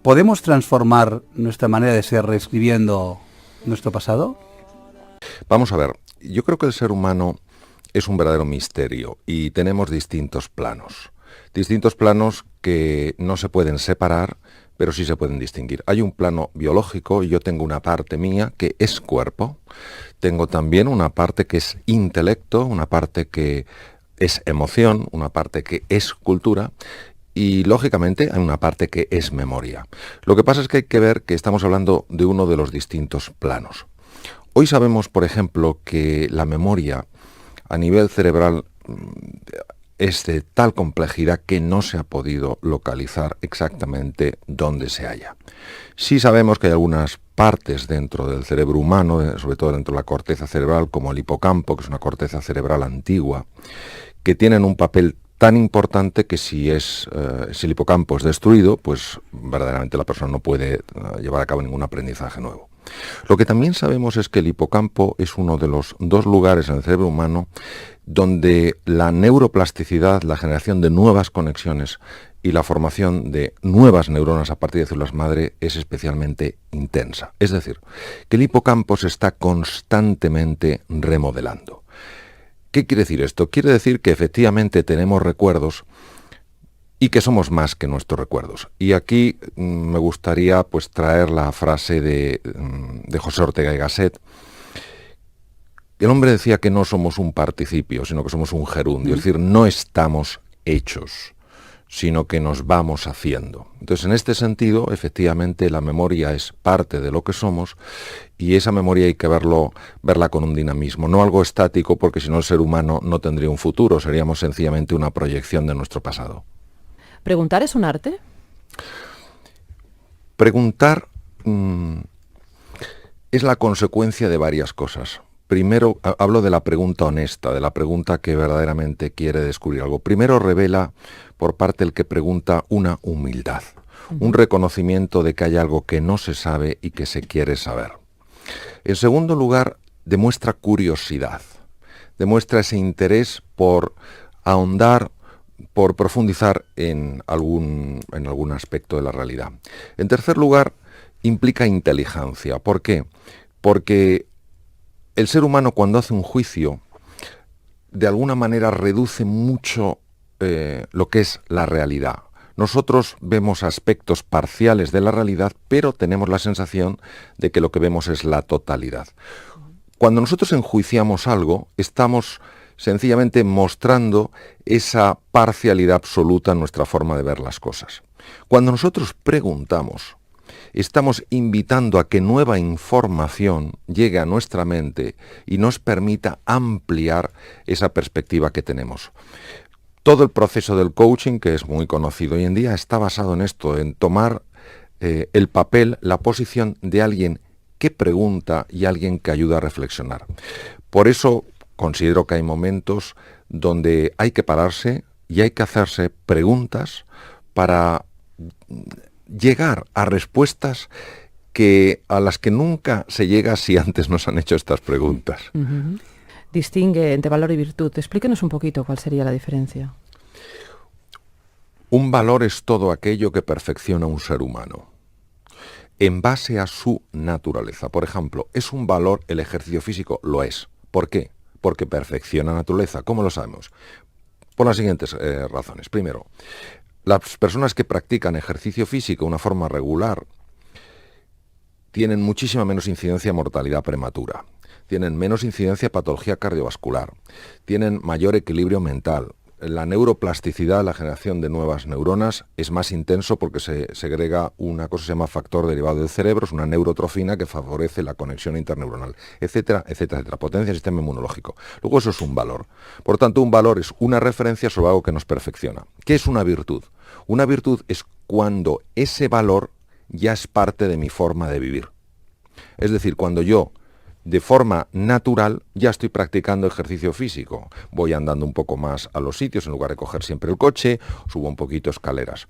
¿Podemos transformar nuestra manera de ser reescribiendo nuestro pasado? Vamos a ver, yo creo que el ser humano es un verdadero misterio y tenemos distintos planos que no se pueden separar, pero sí se pueden distinguir. Hay un plano biológico y yo tengo una parte mía que es cuerpo, tengo también una parte que es intelecto, una parte que es emoción, una parte que es cultura y lógicamente hay una parte que es memoria. Lo que pasa es que hay que ver que estamos hablando de uno de los distintos planos. Hoy sabemos, por ejemplo, que la memoria a nivel cerebral es de tal complejidad que no se ha podido localizar exactamente dónde se halla. Sí sabemos que hay algunas partes dentro del cerebro humano, sobre todo dentro de la corteza cerebral, como el hipocampo, que es una corteza cerebral antigua, que tienen un papel tan importante que si el hipocampo es destruido, pues verdaderamente la persona no puede llevar a cabo ningún aprendizaje nuevo. Lo que también sabemos es que el hipocampo es uno de los dos lugares en el cerebro humano donde la neuroplasticidad, la generación de nuevas conexiones y la formación de nuevas neuronas a partir de células madre es especialmente intensa. Es decir, que el hipocampo se está constantemente remodelando. ¿Qué quiere decir esto? Quiere decir que efectivamente tenemos recuerdos y que somos más que nuestros recuerdos. Y aquí me gustaría pues traer la frase de José Ortega y Gasset. El hombre decía que no somos un participio, sino que somos un gerundio, es decir, no estamos hechos, sino que nos vamos haciendo. Entonces, en este sentido, efectivamente, la memoria es parte de lo que somos y esa memoria hay que verla con un dinamismo, no algo estático, porque si no el ser humano no tendría un futuro, seríamos sencillamente una proyección de nuestro pasado. ¿Preguntar es un arte? Preguntar es la consecuencia de varias cosas. Primero, hablo de la pregunta honesta, de la pregunta que verdaderamente quiere descubrir algo. Primero, revela por parte del que pregunta una humildad, un reconocimiento de que hay algo que no se sabe y que se quiere saber. En segundo lugar, demuestra curiosidad, demuestra ese interés por ahondar, por profundizar en algún aspecto de la realidad. En tercer lugar, implica inteligencia. ¿Por qué? Porque el ser humano, cuando hace un juicio, de alguna manera reduce mucho lo que es la realidad. Nosotros vemos aspectos parciales de la realidad, pero tenemos la sensación de que lo que vemos es la totalidad. Cuando nosotros enjuiciamos algo, estamos sencillamente mostrando esa parcialidad absoluta en nuestra forma de ver las cosas. Cuando nosotros preguntamos, estamos invitando a que nueva información llegue a nuestra mente y nos permita ampliar esa perspectiva que tenemos. Todo el proceso del coaching, que es muy conocido hoy en día, está basado en esto, en tomar el papel, la posición de alguien que pregunta y alguien que ayuda a reflexionar. Por eso considero que hay momentos donde hay que pararse y hay que hacerse preguntas para llegar a respuestas a las que nunca se llega si antes nos han hecho estas preguntas. Distingue entre valor y virtud. Explíquenos un poquito cuál sería la diferencia. Un valor es todo aquello que perfecciona a un ser humano en base a su naturaleza. Por ejemplo, ¿es un valor el ejercicio físico? Lo es. ¿Por qué? Porque perfecciona la naturaleza. ¿Cómo lo sabemos? Por las siguientes razones. Primero, las personas que practican ejercicio físico de una forma regular tienen muchísima menos incidencia de mortalidad prematura, tienen menos incidencia de patología cardiovascular, tienen mayor equilibrio mental. La neuroplasticidad, la generación de nuevas neuronas, es más intenso porque se segrega una cosa que se llama factor derivado del cerebro, es una neurotrofina que favorece la conexión interneuronal, etcétera, etcétera, etcétera. Potencia del sistema inmunológico. Luego eso es un valor. Por tanto, un valor es una referencia sobre algo que nos perfecciona. ¿Qué es una virtud? Una virtud es cuando ese valor ya es parte de mi forma de vivir. Es decir, cuando yo, de forma natural, ya estoy practicando ejercicio físico. Voy andando un poco más a los sitios en lugar de coger siempre el coche, subo un poquito escaleras.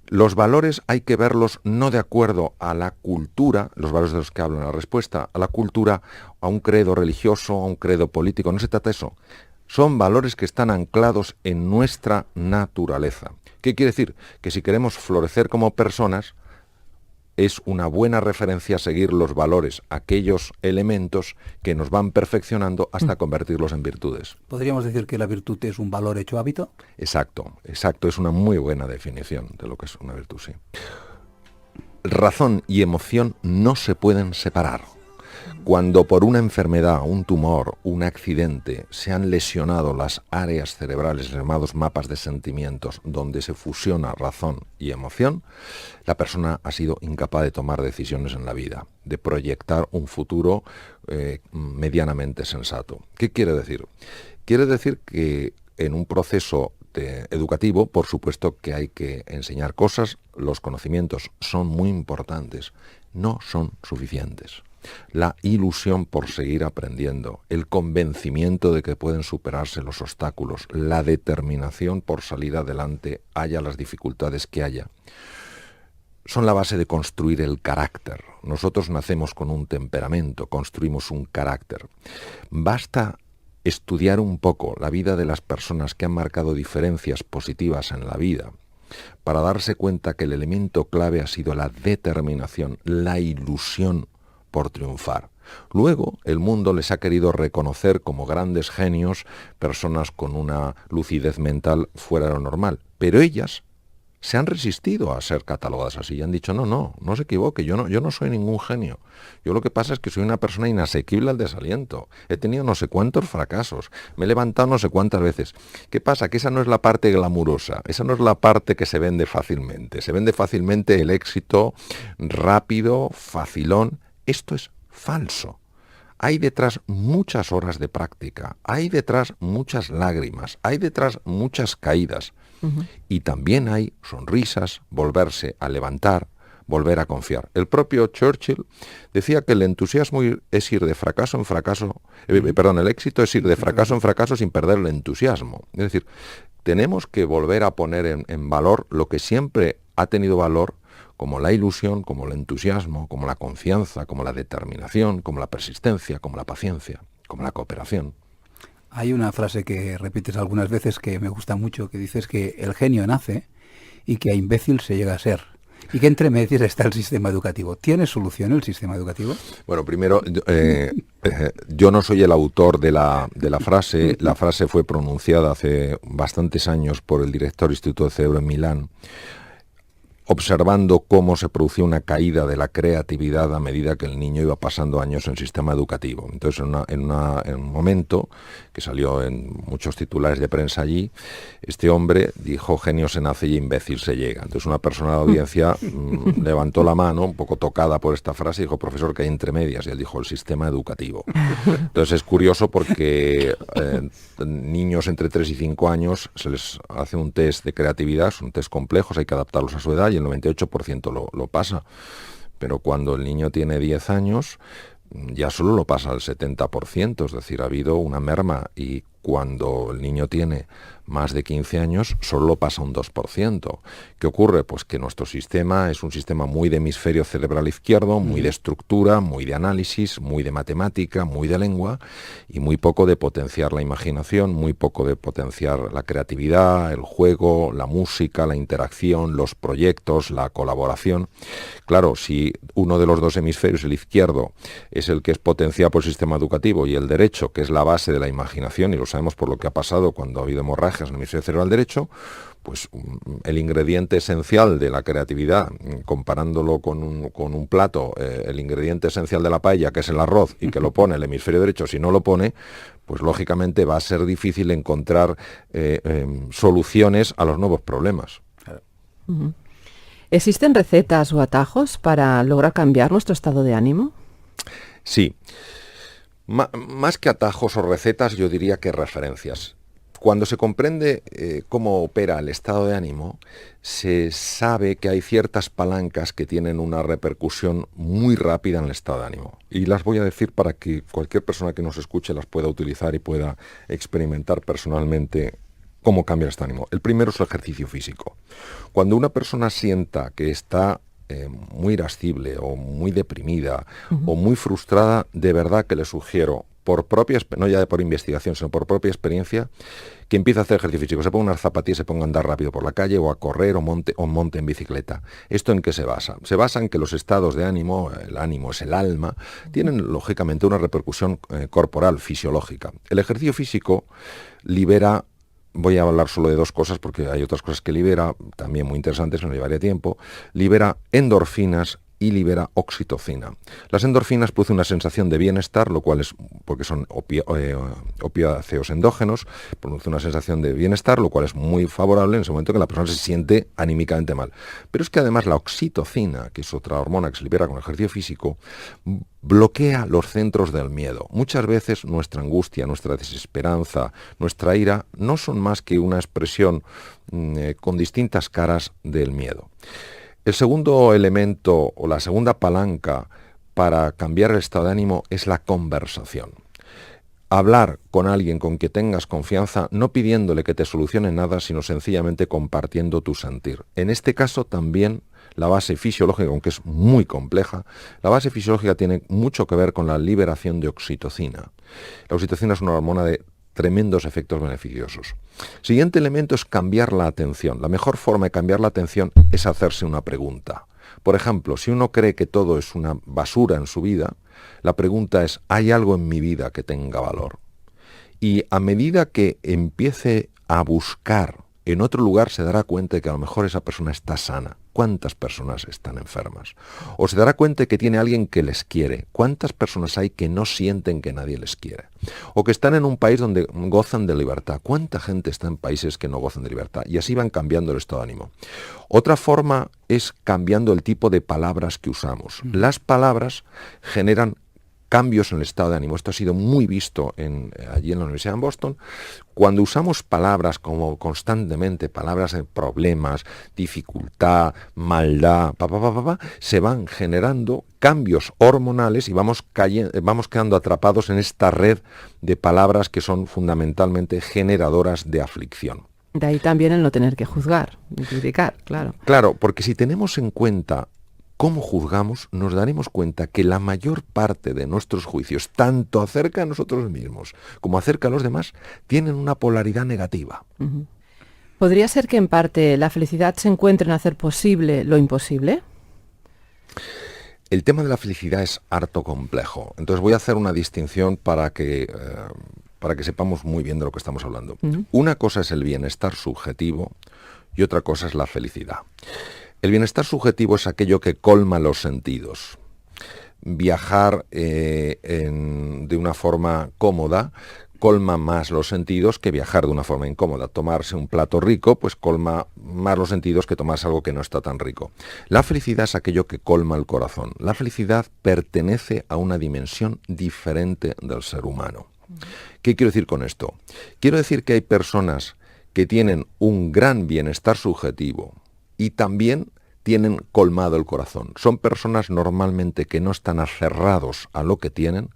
Los valores hay que verlos no de acuerdo a la cultura, los valores de los que hablo en la respuesta, a la cultura, a un credo religioso, a un credo político, no se trata de eso. Son valores que están anclados en nuestra naturaleza. ¿Qué quiere decir? Que si queremos florecer como personas, es una buena referencia seguir los valores, aquellos elementos que nos van perfeccionando hasta convertirlos en virtudes. ¿Podríamos decir que la virtud es un valor hecho hábito? Exacto, es una muy buena definición de lo que es una virtud, sí. Razón y emoción no se pueden separar. Cuando por una enfermedad, un tumor, un accidente, se han lesionado las áreas cerebrales, llamados mapas de sentimientos, donde se fusiona razón y emoción, la persona ha sido incapaz de tomar decisiones en la vida, de proyectar un futuro medianamente sensato. ¿Qué quiere decir? Quiere decir que en un proceso educativo, por supuesto que hay que enseñar cosas, los conocimientos son muy importantes, no son suficientes. La ilusión por seguir aprendiendo, el convencimiento de que pueden superarse los obstáculos, la determinación por salir adelante, haya las dificultades que haya, son la base de construir el carácter. Nosotros nacemos con un temperamento, construimos un carácter. Basta estudiar un poco la vida de las personas que han marcado diferencias positivas en la vida para darse cuenta que el elemento clave ha sido la determinación, la ilusión por triunfar. Luego, el mundo les ha querido reconocer como grandes genios, personas con una lucidez mental fuera de lo normal, pero ellas se han resistido a ser catalogadas así y han dicho, no se equivoque, yo no soy ningún genio. Yo lo que pasa es que soy una persona inasequible al desaliento. He tenido no sé cuántos fracasos, me he levantado no sé cuántas veces. ¿Qué pasa? Que esa no es la parte glamurosa, esa no es la parte que se vende fácilmente. Se vende fácilmente el éxito rápido, facilón. Esto es falso. Hay detrás muchas horas de práctica, hay detrás muchas lágrimas, hay detrás muchas caídas. Y también hay sonrisas, volverse a levantar, volver a confiar. El propio Churchill decía que el entusiasmo es ir de fracaso en fracaso, el éxito es ir de fracaso en fracaso sin perder el entusiasmo. Es decir, tenemos que volver a poner en valor lo que siempre ha tenido valor, como la ilusión, como el entusiasmo, como la confianza, como la determinación, como la persistencia, como la paciencia, como la cooperación. Hay una frase que repites algunas veces que me gusta mucho, que dices que el genio nace y que a imbécil se llega a ser. Y que entre medias está el sistema educativo. ¿Tiene solución el sistema educativo? Bueno, primero, yo no soy el autor de la frase. La frase fue pronunciada hace bastantes años por el director del Instituto de Cerebro en Milán, observando cómo se producía una caída de la creatividad a medida que el niño iba pasando años en el sistema educativo. Entonces, en un momento, que salió en muchos titulares de prensa allí, este hombre dijo, genio se nace y imbécil se llega. Entonces, una persona de la audiencia levantó la mano, un poco tocada por esta frase, y dijo, profesor, que hay entre medias. Y él dijo, el sistema educativo. Entonces, es curioso porque niños entre 3 y 5 años se les hace un test de creatividad, son test complejos, hay que adaptarlos a su edad, y el 98% lo pasa. Pero cuando el niño tiene 10 años, ya solo lo pasa el 70%, es decir, ha habido una merma, y cuando el niño tiene más de 15 años, solo lo pasa un 2%. ¿Qué ocurre? Pues que nuestro sistema es un sistema muy de hemisferio cerebral izquierdo, muy de estructura, muy de análisis, muy de matemática, muy de lengua, y muy poco de potenciar la imaginación, muy poco de potenciar la creatividad, el juego, la música, la interacción, los proyectos, la colaboración. Claro, si uno de los dos hemisferios, el izquierdo, es el que es potenciado por el sistema educativo, y el derecho, que es la base de la imaginación, y lo sabemos por lo que ha pasado cuando ha habido hemorragias en el hemisferio cerebral derecho, pues el ingrediente esencial de la creatividad, comparándolo con un plato, el ingrediente esencial de la paella, que es el arroz, y que lo pone el hemisferio derecho, si no lo pone, pues lógicamente va a ser difícil encontrar soluciones a los nuevos problemas. ¿Existen recetas o atajos para lograr cambiar nuestro estado de ánimo? Sí. Más que atajos o recetas, yo diría que referencias. Cuando se comprende cómo opera el estado de ánimo, se sabe que hay ciertas palancas que tienen una repercusión muy rápida en el estado de ánimo. Y las voy a decir para que cualquier persona que nos escuche las pueda utilizar y pueda experimentar personalmente cómo cambia el estado de ánimo. El primero es el ejercicio físico. Cuando una persona sienta que está muy irascible o muy deprimida o muy frustrada, de verdad que le sugiero, por propia, no ya por investigación, sino por propia experiencia, que empieza a hacer ejercicio físico, se ponga unas zapatillas, se ponga a andar rápido por la calle o a correr o monte en bicicleta. ¿Esto en qué se basa? Se basa en que los estados de ánimo, el ánimo es el alma, tienen lógicamente una repercusión corporal, fisiológica. El ejercicio físico libera, voy a hablar solo de dos cosas porque hay otras cosas que libera, también muy interesantes, me llevaría tiempo, libera endorfinas y libera oxitocina. Las endorfinas producen una sensación de bienestar, lo cual es porque son opiáceos endógenos, produce una sensación de bienestar, lo cual es muy favorable en ese momento que la persona se siente anímicamente mal. Pero es que además la oxitocina, que es otra hormona que se libera con el ejercicio físico, bloquea los centros del miedo. Muchas veces nuestra angustia, nuestra desesperanza, nuestra ira no son más que una expresión con distintas caras del miedo. El segundo elemento o la segunda palanca para cambiar el estado de ánimo es la conversación. Hablar con alguien con quien tengas confianza, no pidiéndole que te solucione nada, sino sencillamente compartiendo tu sentir. En este caso también la base fisiológica, aunque es muy compleja, la base fisiológica tiene mucho que ver con la liberación de oxitocina. La oxitocina es una hormona de tremendos efectos beneficiosos. Siguiente elemento es cambiar la atención. La mejor forma de cambiar la atención es hacerse una pregunta. Por ejemplo, si uno cree que todo es una basura en su vida, la pregunta es, ¿hay algo en mi vida que tenga valor? Y a medida que empiece a buscar en otro lugar, se dará cuenta de que a lo mejor esa persona está sana. ¿Cuántas personas están enfermas? O se dará cuenta de que tiene alguien que les quiere. ¿Cuántas personas hay que no sienten que nadie les quiere? O que están en un país donde gozan de libertad. ¿Cuánta gente está en países que no gozan de libertad? Y así van cambiando el estado de ánimo. Otra forma es cambiando el tipo de palabras que usamos. Las palabras generan cambios en el estado de ánimo. Esto ha sido muy visto allí en la Universidad de Boston. Cuando usamos palabras como constantemente, palabras de problemas, dificultad, maldad, se van generando cambios hormonales y vamos quedando atrapados en esta red de palabras que son fundamentalmente generadoras de aflicción. De ahí también el no tener que juzgar, ni criticar, claro. Claro, porque si tenemos en cuenta cómo juzgamos, nos daremos cuenta que la mayor parte de nuestros juicios, tanto acerca de nosotros mismos como acerca de los demás, tienen una polaridad negativa. Uh-huh. ¿Podría ser que en parte la felicidad se encuentre en hacer posible lo imposible? El tema de la felicidad es harto complejo. Entonces voy a hacer una distinción para que sepamos muy bien de lo que estamos hablando. Uh-huh. Una cosa es el bienestar subjetivo y otra cosa es la felicidad. El bienestar subjetivo es aquello que colma los sentidos. Viajar de una forma cómoda colma más los sentidos que viajar de una forma incómoda. Tomarse un plato rico, pues colma más los sentidos que tomarse algo que no está tan rico. La felicidad es aquello que colma el corazón. La felicidad pertenece a una dimensión diferente del ser humano. ¿Qué quiero decir con esto? Quiero decir que hay personas que tienen un gran bienestar subjetivo y también tienen colmado el corazón. Son personas normalmente que no están aferrados a lo que tienen,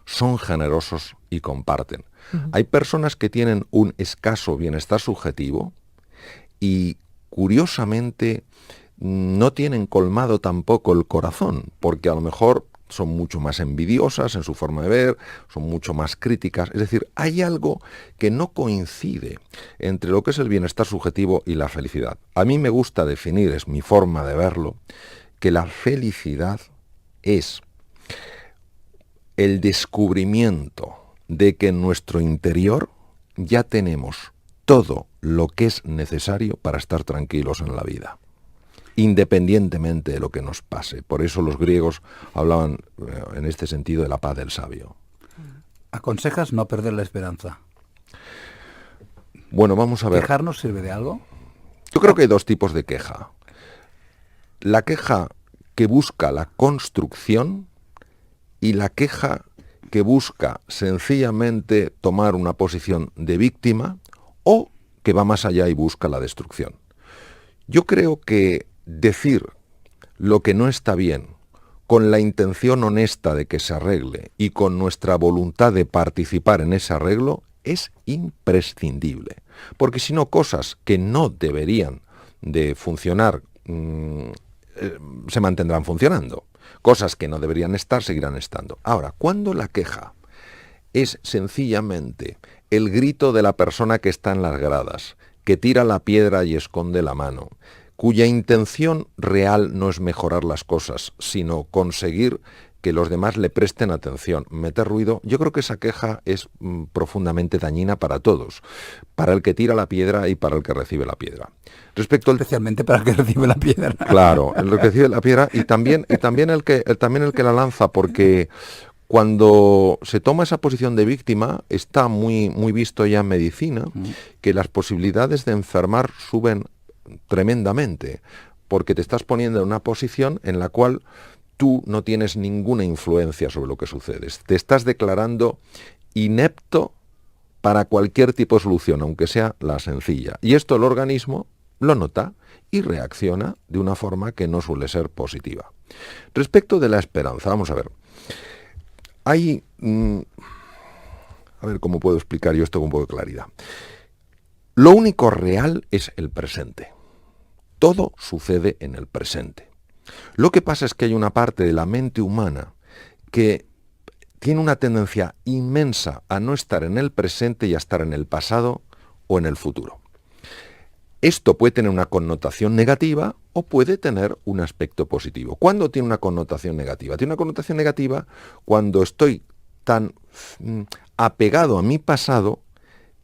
son generosos y comparten. Uh-huh. Hay personas que tienen un escaso bienestar subjetivo y, curiosamente, no tienen colmado tampoco el corazón, porque a lo mejor son mucho más envidiosas en su forma de ver, son mucho más críticas. Es decir, hay algo que no coincide entre lo que es el bienestar subjetivo y la felicidad. A mí me gusta definir, es mi forma de verlo, que la felicidad es el descubrimiento de que en nuestro interior ya tenemos todo lo que es necesario para estar tranquilos en la vida, independientemente de lo que nos pase. Por eso los griegos hablaban en este sentido de la paz del sabio. ¿Aconsejas no perder la esperanza? Bueno, vamos a ver. ¿Quejarnos sirve de algo? Yo creo que hay dos tipos de queja. La queja que busca la construcción y la queja que busca sencillamente tomar una posición de víctima o que va más allá y busca la destrucción. Yo creo que decir lo que no está bien con la intención honesta de que se arregle y con nuestra voluntad de participar en ese arreglo es imprescindible. Porque si no, cosas que no deberían de funcionar se mantendrán funcionando. Cosas que no deberían estar seguirán estando. Ahora, cuando la queja es sencillamente el grito de la persona que está en las gradas, que tira la piedra y esconde la mano, cuya intención real no es mejorar las cosas, sino conseguir que los demás le presten atención, meter ruido, yo creo que esa queja es profundamente dañina para todos, para el que tira la piedra y para el que recibe la piedra. Respecto al... Especialmente para el que recibe la piedra. Claro, el que recibe la piedra y también el que la lanza, porque cuando se toma esa posición de víctima, está muy visto ya en medicina, que las posibilidades de enfermar suben tremendamente, porque te estás poniendo en una posición en la cual tú no tienes ninguna influencia sobre lo que sucede. Te estás declarando inepto para cualquier tipo de solución, aunque sea la sencilla. Y esto el organismo lo nota y reacciona de una forma que no suele ser positiva. Respecto de la esperanza, vamos a ver. Hay... a ver cómo puedo explicar yo esto con un poco de claridad. Lo único real es el presente. Todo sucede en el presente. Lo que pasa es que hay una parte de la mente humana que tiene una tendencia inmensa a no estar en el presente y a estar en el pasado o en el futuro. Esto puede tener una connotación negativa o puede tener un aspecto positivo. ¿Cuándo tiene una connotación negativa? Tiene una connotación negativa cuando estoy tan apegado a mi pasado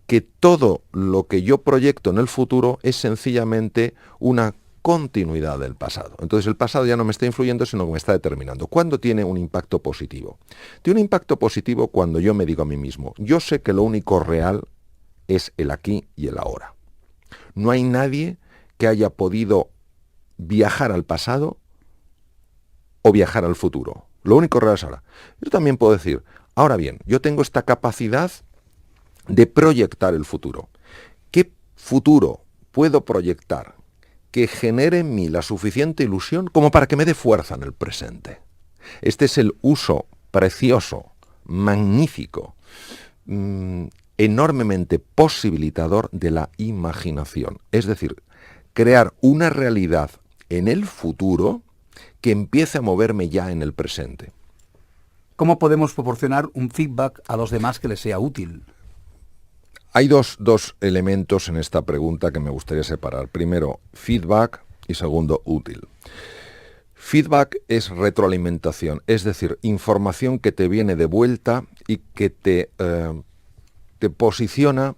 que todo lo que yo proyecto en el futuro es sencillamente una continuidad del pasado. Entonces el pasado ya no me está influyendo, sino que me está determinando. ¿Cuándo tiene un impacto positivo? Tiene un impacto positivo cuando yo me digo a mí mismo, yo sé que lo único real es el aquí y el ahora. No hay nadie que haya podido viajar al pasado o viajar al futuro. Lo único real es ahora. Yo también puedo decir, ahora bien, yo tengo esta capacidad de proyectar el futuro. ¿Qué futuro puedo proyectar que genere en mí la suficiente ilusión como para que me dé fuerza en el presente? Este es el uso precioso, magnífico, enormemente posibilitador de la imaginación. Es decir, crear una realidad en el futuro que empiece a moverme ya en el presente. ¿Cómo podemos proporcionar un feedback a los demás que les sea útil? Hay dos elementos en esta pregunta que me gustaría separar. Primero, feedback y segundo, útil. Feedback es retroalimentación, es decir, información que te viene de vuelta y que te posiciona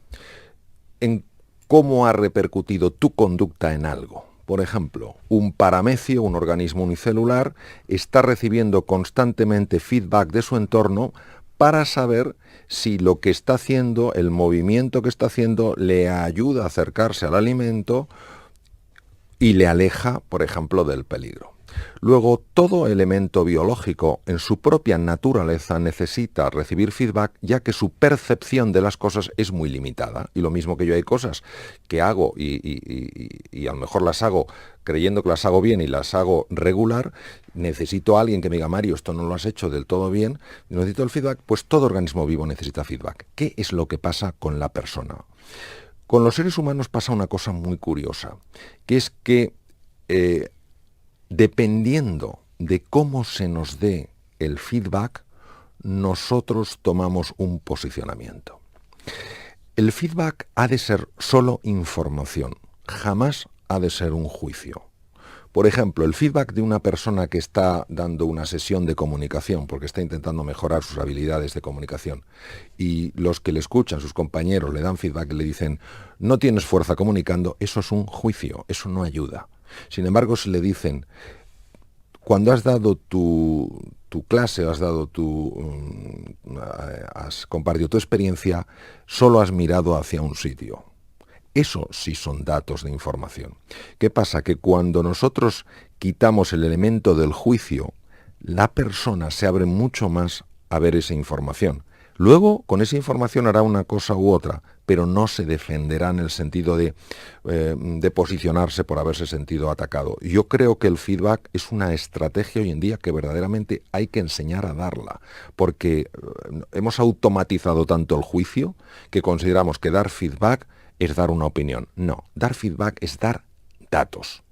en cómo ha repercutido tu conducta en algo. Por ejemplo, un paramecio, un organismo unicelular, está recibiendo constantemente feedback de su entorno para saber si lo que está haciendo, el movimiento que está haciendo, le ayuda a acercarse al alimento y le aleja, por ejemplo, del peligro. Luego, todo elemento biológico en su propia naturaleza necesita recibir feedback, ya que su percepción de las cosas es muy limitada. Y lo mismo que yo, hay cosas que hago y a lo mejor las hago creyendo que las hago bien y las hago regular. Necesito a alguien que me diga, Mario, esto no lo has hecho del todo bien, necesito el feedback. Pues todo organismo vivo necesita feedback. ¿Qué es lo que pasa con la persona? Con los seres humanos pasa una cosa muy curiosa, que es que dependiendo de cómo se nos dé el feedback, nosotros tomamos un posicionamiento. El feedback ha de ser solo información, jamás ha de ser un juicio. Por ejemplo, el feedback de una persona que está dando una sesión de comunicación, porque está intentando mejorar sus habilidades de comunicación, y los que le escuchan, sus compañeros, le dan feedback y le dicen, no tienes fuerza comunicando, eso es un juicio, eso no ayuda. Sin embargo, si le dicen, cuando has dado tu clase, has compartido tu experiencia, solo has mirado hacia un sitio. Eso sí son datos de información. ¿Qué pasa? Que cuando nosotros quitamos el elemento del juicio, la persona se abre mucho más a ver esa información. Luego, con esa información hará una cosa u otra, pero no se defenderá en el sentido de posicionarse por haberse sentido atacado. Yo creo que el feedback es una estrategia hoy en día que verdaderamente hay que enseñar a darla, porque hemos automatizado tanto el juicio que consideramos que dar feedback es dar una opinión. No, dar feedback es dar datos.